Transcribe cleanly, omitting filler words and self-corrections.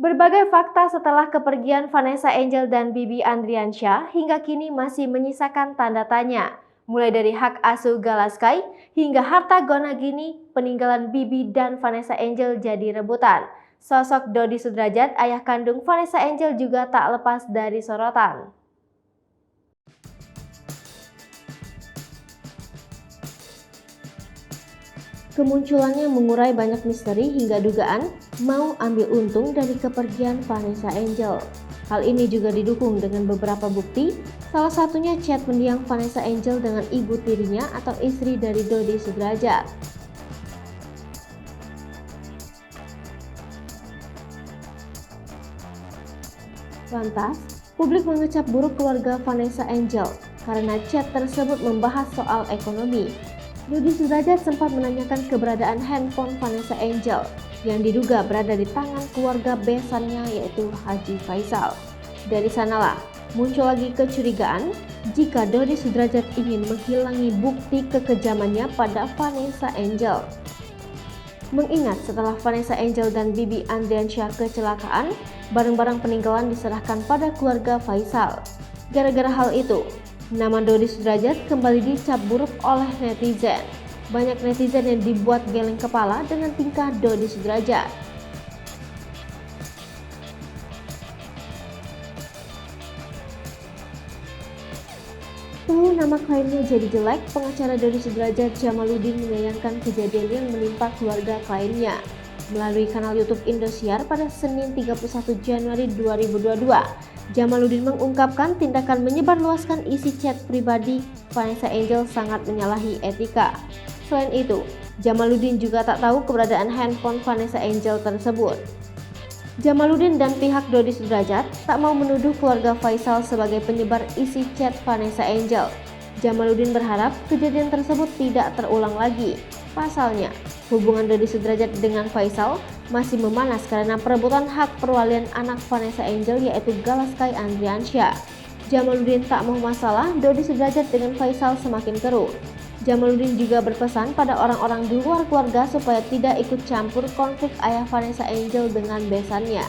Berbagai fakta setelah kepergian Vanessa Angel dan Bibi Andriansyah hingga kini masih menyisakan tanda tanya. Mulai dari hak asuh Galaskai hingga harta Gona Gini, peninggalan Bibi dan Vanessa Angel jadi rebutan. Sosok Dodi Sudrajat, ayah kandung Vanessa Angel juga tak lepas dari sorotan. Kemunculannya mengurai banyak misteri hingga dugaan mau ambil untung dari kepergian Vanessa Angel. Hal ini juga didukung dengan beberapa bukti, salah satunya chat mendiang Vanessa Angel dengan ibu tirinya atau istri dari Dodi Sudrajat. Lantas, publik mengecap buruk keluarga Vanessa Angel karena chat tersebut membahas soal ekonomi. Dodi Sudrajat sempat menanyakan keberadaan handphone Vanessa Angel yang diduga berada di tangan keluarga besannya yaitu Haji Faisal. Dari sanalah muncul lagi kecurigaan jika Dodi Sudrajat ingin menghilangi bukti kekejamannya pada Vanessa Angel. Mengingat setelah Vanessa Angel dan Bibi Andriansyah kecelakaan, barang-barang peninggalan diserahkan pada keluarga Faisal. Gara-gara hal itu, nama Dodi Sudrajat kembali dicap buruk oleh netizen. Banyak netizen yang dibuat geleng kepala dengan tingkah Dodi Sudrajat. Tahu nama kliennya jadi jelek, pengacara Dodi Sudrajat Jamaluddin menyayangkan kejadian yang menimpa keluarga kliennya. Melalui kanal YouTube Indosiar pada Senin 31 Januari 2022, Jamaluddin mengungkapkan tindakan menyebarluaskan isi chat pribadi Vanessa Angel sangat menyalahi etika. Selain itu, Jamaluddin juga tak tahu keberadaan handphone Vanessa Angel tersebut. Jamaluddin dan pihak Dodi Sudrajat tak mau menuduh keluarga Faisal sebagai penyebar isi chat Vanessa Angel. Jamaluddin berharap kejadian tersebut tidak terulang lagi. Pasalnya, hubungan Dodi Sudrajat dengan Faisal masih memanas karena perebutan hak perwalian anak Vanessa Angel yaitu Galaskai Andriansyah. Jamaluddin tak mau masalah Dodi Sudrajat dengan Faisal semakin keruh. Jamaluddin juga berpesan pada orang-orang di luar keluarga supaya tidak ikut campur konflik ayah Vanessa Angel dengan besannya.